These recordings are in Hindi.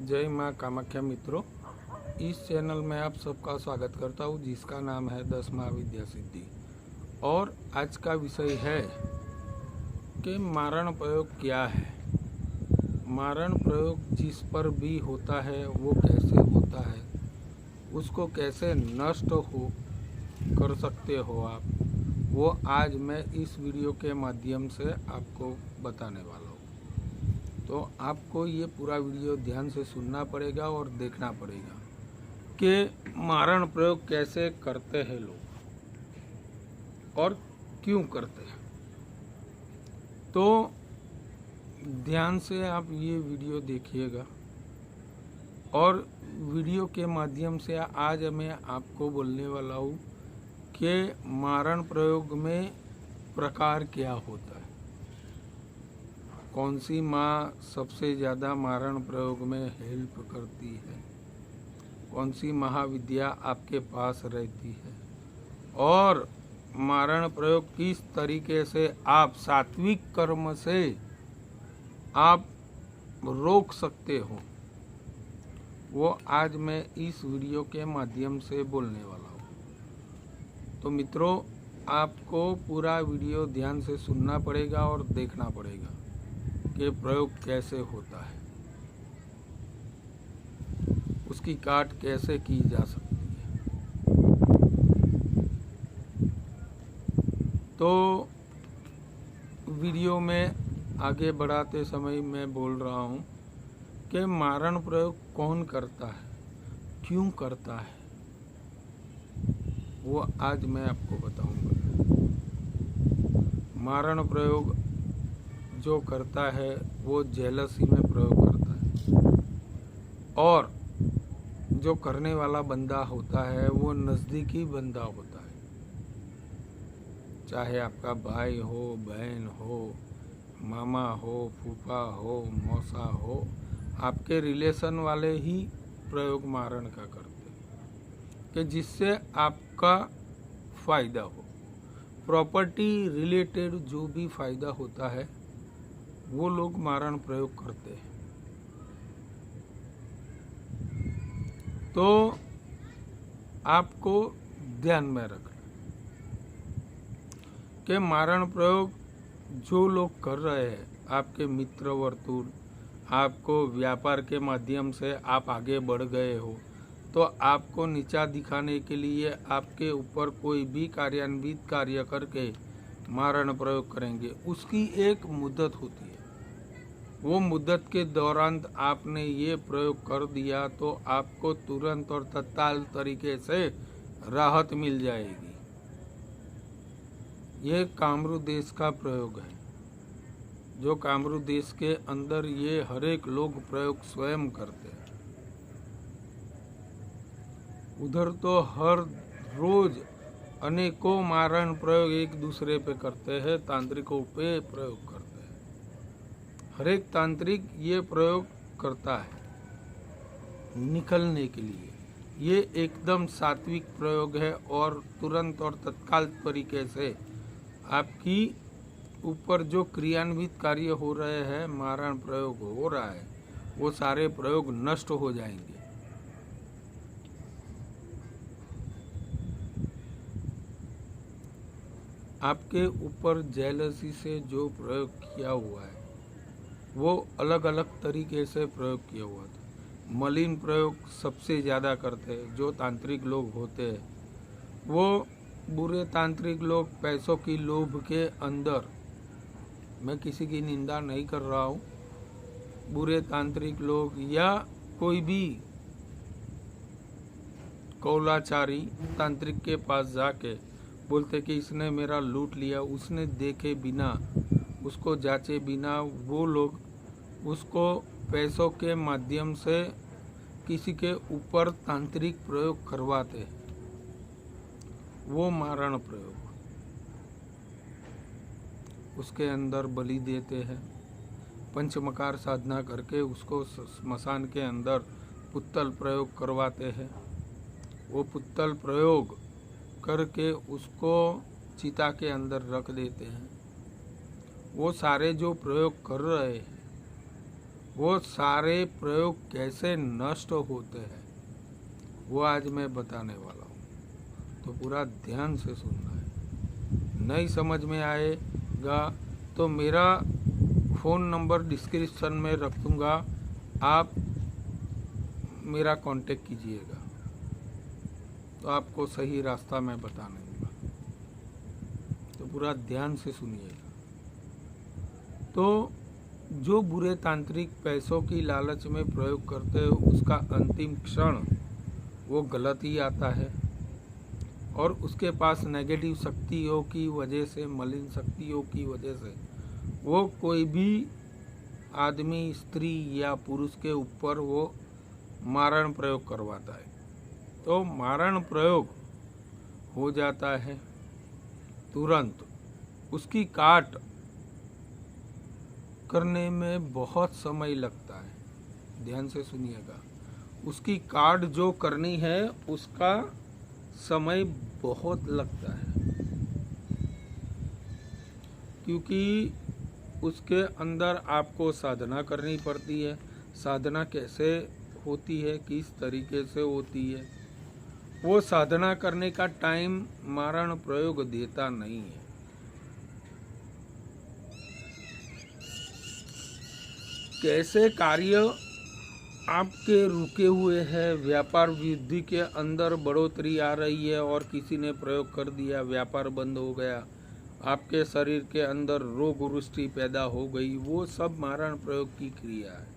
जय माँ कामाख्या मित्रों, इस चैनल में आप सबका स्वागत करता हूँ जिसका नाम है 10 महाविद्या सिद्धि। और आज का विषय है कि मारण प्रयोग क्या है। मारण प्रयोग जिस पर भी होता है वो कैसे होता है, उसको कैसे नष्ट हो कर सकते हो आप, वो आज मैं इस वीडियो के माध्यम से आपको बताने वाला हूँ। तो आपको ये पूरा वीडियो ध्यान से सुनना पड़ेगा और देखना पड़ेगा कि मारण प्रयोग कैसे करते हैं लोग और क्यों करते हैं। तो ध्यान से आप ये वीडियो देखिएगा और वीडियो के माध्यम से आज मैं आपको बोलने वाला हूँ कि मारण प्रयोग में प्रकार क्या होता है, कौन सी माँ सबसे ज़्यादा मारण प्रयोग में हेल्प करती है, कौन सी महाविद्या आपके पास रहती है और मारण प्रयोग किस तरीके से आप सात्विक कर्म से आप रोक सकते हो, वो आज मैं इस वीडियो के माध्यम से बोलने वाला हूँ। तो मित्रों, आपको पूरा वीडियो ध्यान से सुनना पड़ेगा और देखना पड़ेगा कि प्रयोग कैसे होता है, उसकी काट कैसे की जा सकती है। तो वीडियो में आगे बढ़ाते समय मैं बोल रहा हूँ कि मारण प्रयोग कौन करता है, क्यों करता है, वो आज मैं आपको बताऊंगा। मारण प्रयोग जो करता है वो जेलसी में प्रयोग करता है और जो करने वाला बंदा होता है वो नज़दीकी बंदा होता है, चाहे आपका भाई हो, बहन हो, मामा हो, फूफा हो, मौसा हो, आपके रिलेशन वाले ही प्रयोग मारण का करते हैं कि जिससे आपका फ़ायदा हो। प्रॉपर्टी रिलेटेड जो भी फ़ायदा होता है वो लोग मारण प्रयोग करते हैं। तो आपको ध्यान में रखना कि मारण प्रयोग जो लोग कर रहे हैं, आपके मित्र वर्तुल, आपको व्यापार के माध्यम से आप आगे बढ़ गए हो तो आपको नीचा दिखाने के लिए आपके ऊपर कोई भी कार्यान्वित कार्य करके मारण प्रयोग करेंगे। उसकी एक मुद्दत होती है, वो मुद्दत के दौरान आपने ये प्रयोग कर दिया तो आपको तुरंत और तत्काल तरीके से राहत मिल जाएगी। ये कामरू देश का प्रयोग है, जो कामरू देश के अंदर ये हर एक लोग प्रयोग स्वयं करते हैं। उधर तो हर रोज अनेकों मारण प्रयोग एक दूसरे पे करते हैं, तांत्रिकों पे प्रयोग करते हैं। हर एक तांत्रिक ये प्रयोग करता है निकलने के लिए। ये एकदम सात्विक प्रयोग है और तुरंत और तत्काल तरीके से आपकी ऊपर जो क्रियान्वित कार्य हो रहे हैं, मारण प्रयोग हो रहा है, वो सारे प्रयोग नष्ट हो जाएंगे। आपके ऊपर जेलसी से जो प्रयोग किया हुआ है वो अलग अलग तरीके से प्रयोग किया हुआ था। मलिन प्रयोग सबसे ज़्यादा करते हैं जो तांत्रिक लोग होते हैं। वो बुरे तांत्रिक लोग पैसों की लोभ के अंदर, मैं किसी की निंदा नहीं कर रहा हूँ, बुरे तांत्रिक लोग या कोई भी कौलाचारी तांत्रिक के पास जाके बोलते कि इसने मेरा लूट लिया, उसने देखे बिना, उसको जांचे बिना वो लोग उसको पैसों के माध्यम से किसी के ऊपर तांत्रिक प्रयोग करवाते हैं, वो मारण प्रयोग। उसके अंदर बलि देते हैं, पंचमकार साधना करके उसको स्मशान के अंदर पुत्तल प्रयोग करवाते हैं। वो पुत्तल प्रयोग करके उसको चिता के अंदर रख देते हैं। वो सारे जो प्रयोग कर रहे हैं वो सारे प्रयोग कैसे नष्ट होते हैं वो आज मैं बताने वाला हूँ। तो पूरा ध्यान से सुनना है। नहीं समझ में आएगा तो मेरा फ़ोन नंबर डिस्क्रिप्शन में रख दूँगा, आप मेरा कांटेक्ट कीजिएगा तो आपको सही रास्ता मैं बता दूँगा। तो पूरा ध्यान से सुनिएगा। तो जो बुरे तांत्रिक पैसों की लालच में प्रयोग करते हैं उसका अंतिम क्षण वो गलत ही आता है, और उसके पास नेगेटिव शक्तियों की वजह से, मलिन शक्तियों की वजह से वो कोई भी आदमी, स्त्री या पुरुष के ऊपर वो मारण प्रयोग करवाता है। तो मारण प्रयोग हो जाता है तुरंत। उसकी काट करने में बहुत समय लगता है। ध्यान से सुनिएगा। उसकी काट जो करनी है उसका समय बहुत लगता है, क्योंकि उसके अंदर आपको साधना करनी पड़ती है। साधना कैसे होती है, किस तरीके से होती है, वो साधना करने का टाइम मारण प्रयोग देता नहीं है। कैसे कार्य आपके रुके हुए हैं, व्यापार वृद्धि के अंदर बढ़ोतरी आ रही है और किसी ने प्रयोग कर दिया, व्यापार बंद हो गया, आपके शरीर के अंदर रोग रुष्टि पैदा हो गई, वो सब मारण प्रयोग की क्रिया है।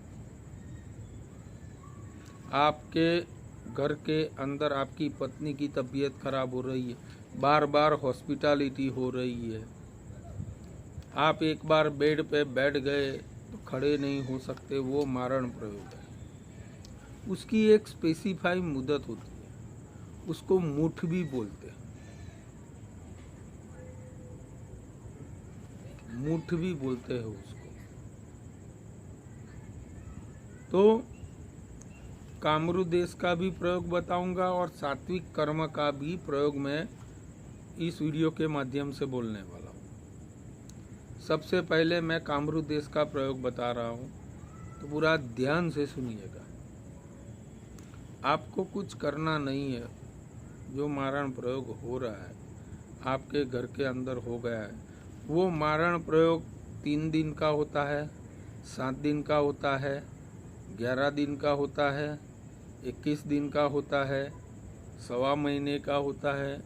आपके घर के अंदर आपकी पत्नी की तबीयत खराब हो रही है, बार बार हॉस्पिटलिटी हो रही है, आप एक बार बेड पे बैठ गए तो खड़े नहीं हो सकते, वो मारण प्रयोग है। उसकी एक स्पेसिफाई मुद्दत होती है, उसको मुठ भी बोलते हैं, मुठ भी बोलते हैं उसको। तो कामरू देश का भी प्रयोग बताऊंगा और सात्विक कर्म का भी प्रयोग मैं इस वीडियो के माध्यम से बोलने वाला हूँ। सबसे पहले मैं कामरू देश का प्रयोग बता रहा हूँ, तो पूरा ध्यान से सुनिएगा। आपको कुछ करना नहीं है। जो मारण प्रयोग हो रहा है आपके घर के अंदर हो गया है, वो मारण प्रयोग 3 दिन का होता है, 7 दिन का होता है, 11 दिन का होता है, 21 दिन का होता है, 1.25 महीने का होता है,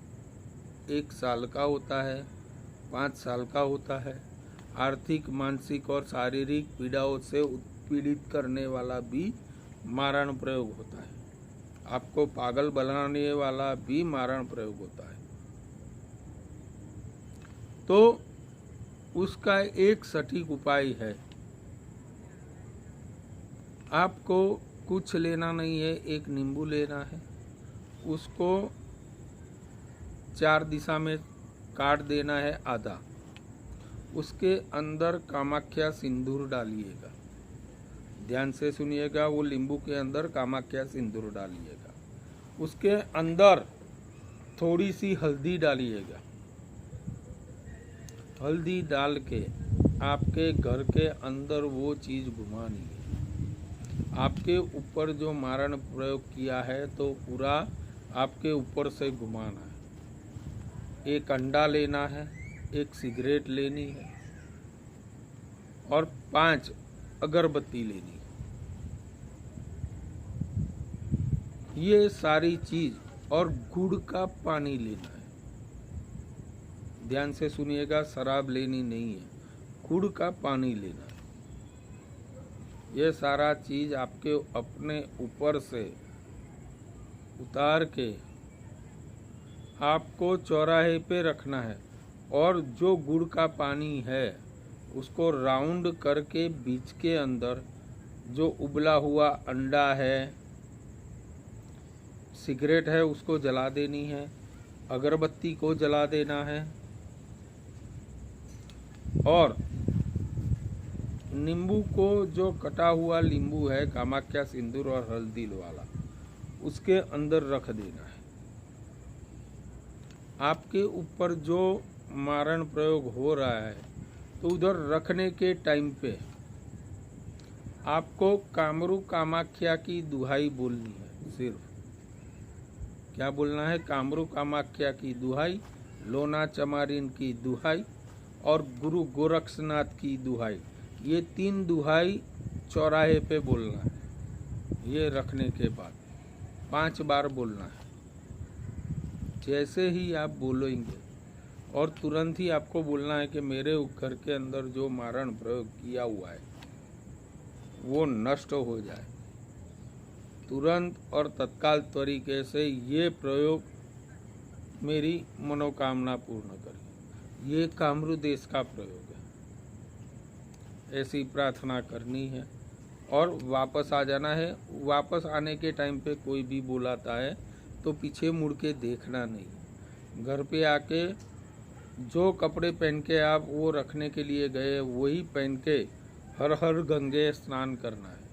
1 साल का होता है, 5 साल का होता है। आर्थिक, मानसिक और शारीरिक पीड़ाओं से उत्पीड़ित करने वाला भी मारण प्रयोग होता है। आपको पागल बनाने वाला भी मारण प्रयोग होता है। तो उसका एक सटीक उपाय है। आपको कुछ लेना नहीं है, एक नींबू लेना है, उसको 4 दिशा में काट देना है आधा, उसके अंदर कामाख्या सिंदूर डालिएगा। ध्यान से सुनिएगा, वो नींबू के अंदर कामाख्या सिंदूर डालिएगा, उसके अंदर थोड़ी सी हल्दी डालिएगा। हल्दी डाल के आपके घर के अंदर वो चीज़ घुमानी है। आपके ऊपर जो मारण प्रयोग किया है तो पूरा आपके ऊपर से घुमाना है। एक अंडा लेना है, एक सिगरेट लेनी है और 5 अगरबत्ती लेनी है। ये सारी चीज और गुड़ का पानी लेना है। ध्यान से सुनिएगा, शराब लेनी नहीं है, गुड़ का पानी लेना है। ये सारा चीज आपके अपने ऊपर से उतार के आपको चौराहे पे रखना है और जो गुड़ का पानी है उसको राउंड करके बीच के अंदर जो उबला हुआ अंडा है, सिगरेट है, उसको जला देनी है, अगरबत्ती को जला देना है और नींबू को, जो कटा हुआ नींबू है कामाख्या सिंदूर और हल्दी वाला, उसके अंदर रख देना है। आपके ऊपर जो मारण प्रयोग हो रहा है तो उधर रखने के टाइम पे आपको कामरू कामाख्या की दुहाई बोलनी है। सिर्फ क्या बोलना है? कामरू कामाख्या की दुहाई, लोना चमारिन की दुहाई और गुरु गोरक्षनाथ की दुहाई। ये 3 दुहाई चौराहे पे बोलना है। ये रखने के बाद 5 बार बोलना है। जैसे ही आप बोलेंगे और तुरंत ही आपको बोलना है कि मेरे घर के अंदर जो मारण प्रयोग किया हुआ है वो नष्ट हो जाए। तुरंत और तत्काल तरीके से ये प्रयोग मेरी मनोकामना पूर्ण करे। ये कामरू देश का प्रयोग है। ऐसी प्रार्थना करनी है और वापस आ जाना है। वापस आने के टाइम पे कोई भी बुलाता है तो पीछे मुड़ के देखना नहीं। घर पे आके जो कपड़े पहन के आप वो रखने के लिए गए वही पहन के हर हर गंगे स्नान करना है।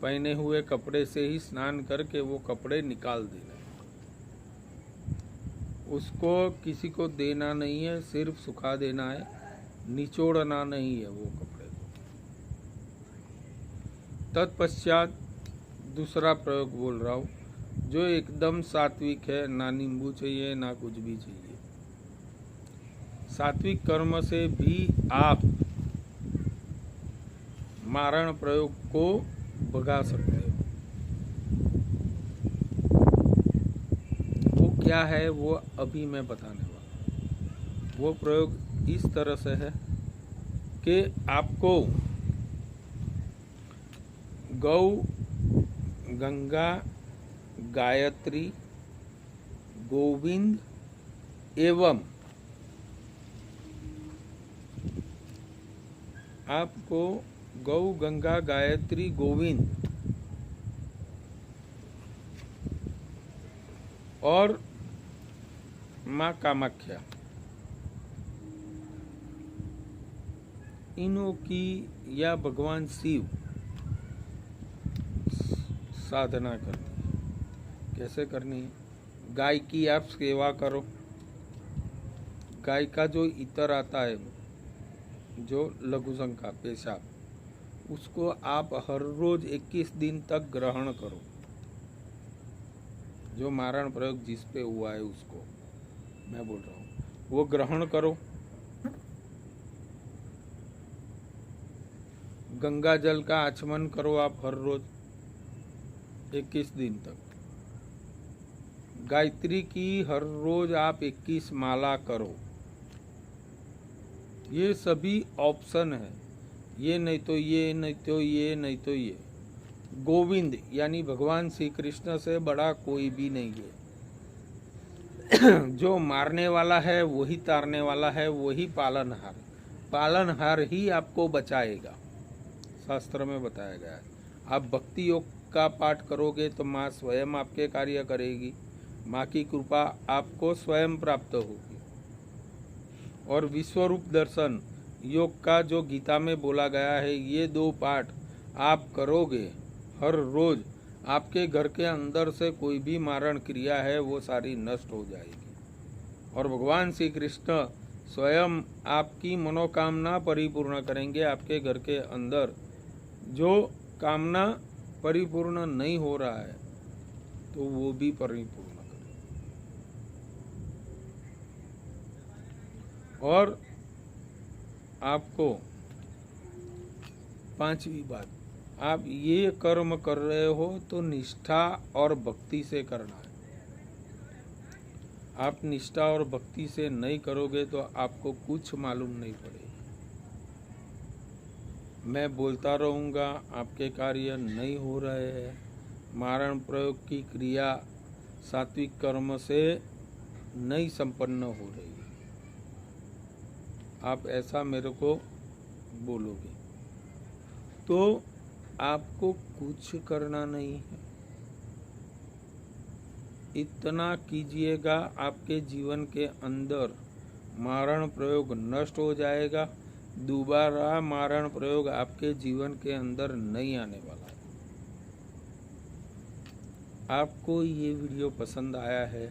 पहने हुए कपड़े से ही स्नान करके वो कपड़े निकाल देना है। उसको किसी को देना नहीं है, सिर्फ सुखा देना है, निचोड़ना नहीं है वो कपड़े को। तत्पश्चात दूसरा प्रयोग बोल रहा हूँ जो एकदम सात्विक है। ना नींबू चाहिए ना कुछ भी चाहिए। सात्विक कर्म से भी आप मारण प्रयोग को भगा सकते हो। वो क्या है वो अभी मैं बताने वाला। वो प्रयोग इस तरह से है कि आपको गौ, गंगा, गायत्री, गोविंद एवं आपको गौ, गंगा, गायत्री, गोविंद और माँ कामाख्या इनों की या भगवान शिव साधना करनी है। कैसे करनी है? गाय की आप सेवा करो। गाय का जो इतर आता है, जो लघुशंख का पेशाब, उसको आप हर रोज 21 दिन तक ग्रहण करो। जो मारण प्रयोग जिस पे हुआ है उसको मैं बोल रहा हूँ, वो ग्रहण करो। गंगा जल का आचमन करो आप हर रोज 21 दिन तक। गायत्री की हर रोज आप 21 माला करो। ये सभी ऑप्शन है। ये नहीं तो ये, नहीं तो ये, नहीं तो ये। गोविंद यानी भगवान श्री कृष्ण से बड़ा कोई भी नहीं है। जो मारने वाला है वही तारने वाला है, वही पालनहार। पालनहार ही आपको बचाएगा, शास्त्र में बताया गया है। आप भक्ति योग का पाठ करोगे तो माँ स्वयं आपके कार्य करेगी। माँ की कृपा आपको स्वयं प्राप्त होगी। और विश्वरूप दर्शन योग का जो गीता में बोला गया है, ये 2 पाठ आप करोगे हर रोज, आपके घर के अंदर से कोई भी मारण क्रिया है वो सारी नष्ट हो जाएगी। और भगवान श्री कृष्ण स्वयं आपकी मनोकामना परिपूर्ण करेंगे। आपके घर के अंदर जो कामना परिपूर्ण नहीं हो रहा है तो वो भी परिपूर्ण करें। और आपको 5वीं बात, आप ये कर्म कर रहे हो तो निष्ठा और भक्ति से करना है। आप निष्ठा और भक्ति से नहीं करोगे तो आपको कुछ मालूम नहीं पड़ेगा। मैं बोलता रहूँगा, आपके कार्य नहीं हो रहे हैं। मारण प्रयोग की क्रिया सात्विक कर्म से नहीं संपन्न हो रही है। आप ऐसा मेरे को बोलोगे तो आपको कुछ करना नहीं है। इतना कीजिएगा, आपके जीवन के अंदर मारण प्रयोग नष्ट हो जाएगा। दोबारा मारण प्रयोग आपके जीवन के अंदर नहीं आने वाला है। आपको ये वीडियो पसंद आया है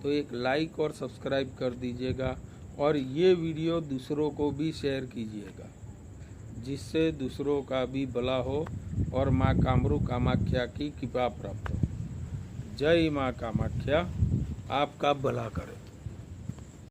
तो एक लाइक और सब्सक्राइब कर दीजिएगा और ये वीडियो दूसरों को भी शेयर कीजिएगा। जिससे दूसरों का भी भला हो और माँ कामरू कामाख्या की कृपा प्राप्त हो। जय माँ कामाख्या आपका भला करे।